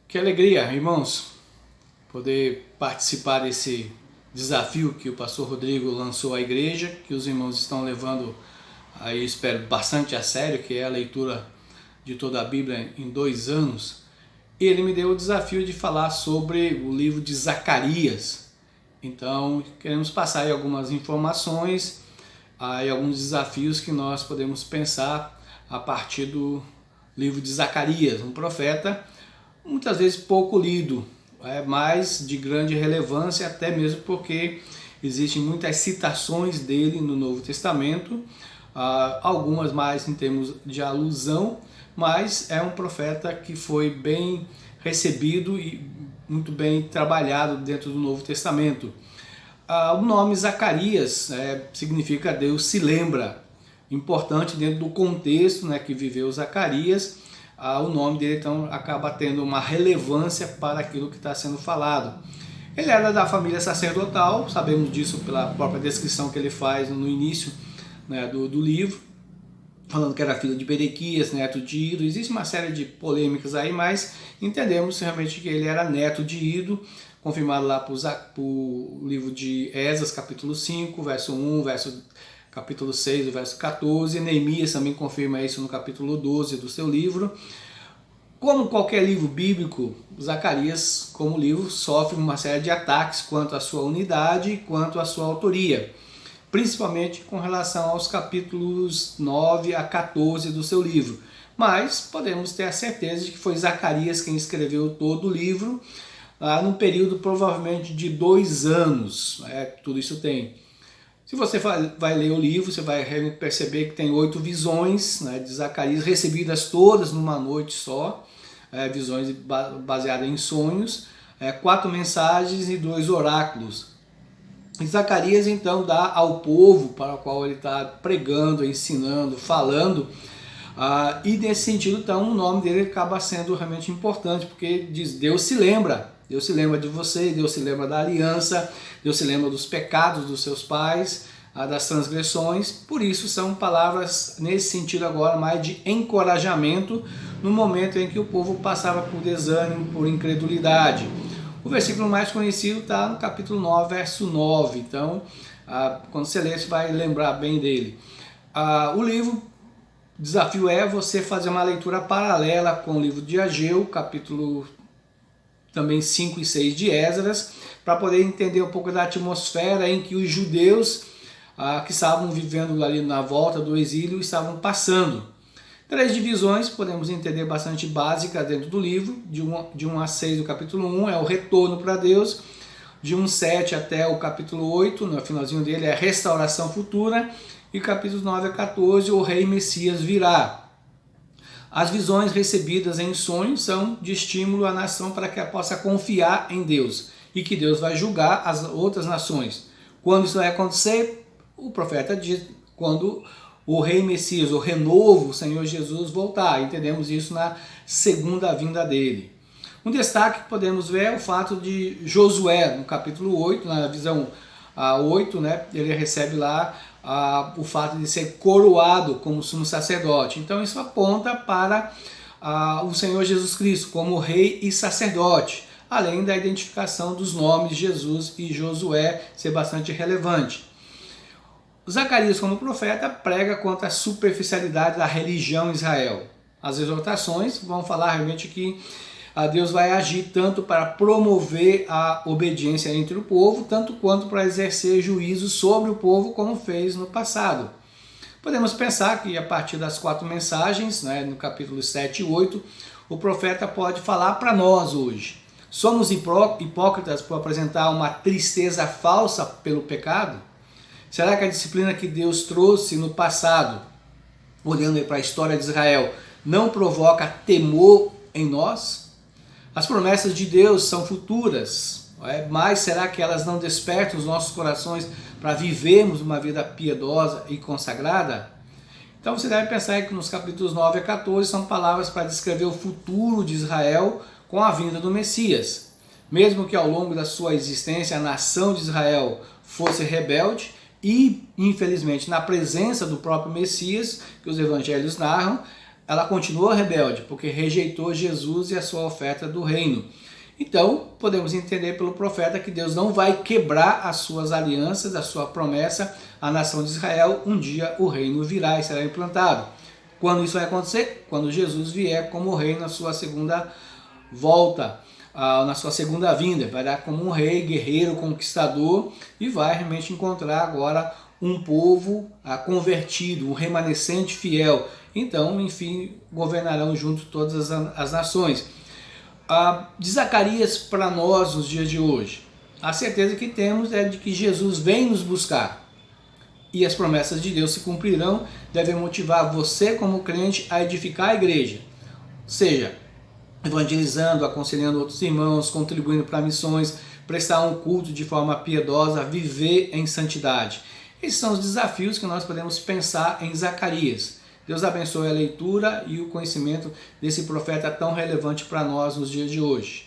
Que alegria, irmãos, poder participar desse desafio que o pastor Rodrigo lançou à igreja, que os irmãos estão levando, aí espero, bastante a sério, que é a leitura de toda a Bíblia em 2 anos. Ele me deu o desafio de falar sobre o livro de Zacarias. Então, queremos passar aí algumas informações, aí alguns desafios que nós podemos pensar a partir do livro de Zacarias, um profeta muitas vezes pouco lido, mas de grande relevância, até mesmo porque existem muitas citações dele no Novo Testamento, algumas mais em termos de alusão, mas é um profeta que foi bem recebido e muito bem trabalhado dentro do Novo Testamento. O nome Zacarias significa Deus se lembra, importante dentro do contexto que viveu Zacarias. O nome dele então acaba tendo uma relevância para aquilo que está sendo falado. Ele era da família sacerdotal, sabemos disso pela própria descrição que ele faz no início do livro, falando que era filho de Berequias, neto de Ido. Existe uma série de polêmicas aí, mas entendemos realmente que ele era neto de Ido, confirmado lá por livro de Esdras, capítulo 5, verso 1, capítulo 6, verso 14, Neemias também confirma isso no capítulo 12 do seu livro. Como qualquer livro bíblico, Zacarias, como livro, sofre uma série de ataques quanto à sua unidade e quanto à sua autoria, principalmente com relação aos capítulos 9 a 14 do seu livro. Mas podemos ter a certeza de que foi Zacarias quem escreveu todo o livro, num período provavelmente de 2 anos. Tudo isso tem. Se você vai ler o livro, você vai perceber que tem 8 visões de Zacarias, recebidas todas numa noite só, visões baseadas em sonhos, 4 mensagens e 2 oráculos. E Zacarias então dá ao povo para o qual ele está pregando, ensinando, falando, e nesse sentido então o nome dele acaba sendo realmente importante, porque diz Deus se lembra de você, Deus se lembra da aliança, Deus se lembra dos pecados dos seus pais, das transgressões. Por isso são palavras nesse sentido agora mais de encorajamento no momento em que o povo passava por desânimo, por incredulidade. O versículo mais conhecido está no capítulo 9, verso 9. Então, quando você ler, você vai lembrar bem dele. O livro, o desafio é você fazer uma leitura paralela com o livro de Ageu, capítulo também 5 e 6 de Esdras, para poder entender um pouco da atmosfera em que os judeus que estavam vivendo ali na volta do exílio estavam passando. 3 divisões, podemos entender bastante básicas dentro do livro, de 1 a 6 do capítulo 1 é o retorno para Deus, de 1 a 7 até o capítulo 8, no finalzinho dele é a restauração futura, e capítulos 9 a 14 o rei Messias virá. As visões recebidas em sonhos são de estímulo à nação para que ela possa confiar em Deus e que Deus vai julgar as outras nações. Quando isso vai acontecer, o profeta diz quando o rei Messias, o renovo, o Senhor Jesus voltar. Entendemos isso na segunda vinda dele. Um destaque que podemos ver é o fato de Josué, no capítulo 8, na visão 8, ele recebe lá o fato de ser coroado como sumo sacerdote. Então isso aponta para o Senhor Jesus Cristo como rei e sacerdote, além da identificação dos nomes Jesus e Josué ser bastante relevante. Zacarias, como profeta, prega contra a superficialidade da religião em Israel. As exortações vão falar realmente que Deus vai agir tanto para promover a obediência entre o povo, tanto quanto para exercer juízo sobre o povo, como fez no passado. Podemos pensar que a partir das 4 mensagens, no capítulo 7 e 8, o profeta pode falar para nós hoje. Somos hipócritas por apresentar uma tristeza falsa pelo pecado? Será que a disciplina que Deus trouxe no passado, olhando para a história de Israel, não provoca temor em nós? As promessas de Deus são futuras, mas será que elas não despertam os nossos corações para vivermos uma vida piedosa e consagrada? Então você deve pensar que nos capítulos 9 a 14 são palavras para descrever o futuro de Israel com a vinda do Messias. Mesmo que ao longo da sua existência a nação de Israel fosse rebelde, e infelizmente na presença do próprio Messias, que os evangelhos narram, ela continuou rebelde, porque rejeitou Jesus e a sua oferta do reino. Então, podemos entender pelo profeta que Deus não vai quebrar as suas alianças, a sua promessa à nação de Israel. Um dia o reino virá e será implantado. Quando isso vai acontecer? Quando Jesus vier como rei na sua segunda volta, na sua segunda vinda. Vai dar como um rei, guerreiro, conquistador, e vai realmente encontrar agora um povo convertido, um remanescente fiel. Então, enfim, governarão junto todas as nações. De Zacarias para nós nos dias de hoje, a certeza que temos é de que Jesus vem nos buscar e as promessas de Deus se cumprirão. Devem motivar você como crente a edificar a igreja, seja evangelizando, aconselhando outros irmãos, contribuindo para missões, prestar um culto de forma piedosa, viver em santidade. Esses são os desafios que nós podemos pensar em Zacarias. Deus abençoe a leitura e o conhecimento desse profeta tão relevante para nós nos dias de hoje.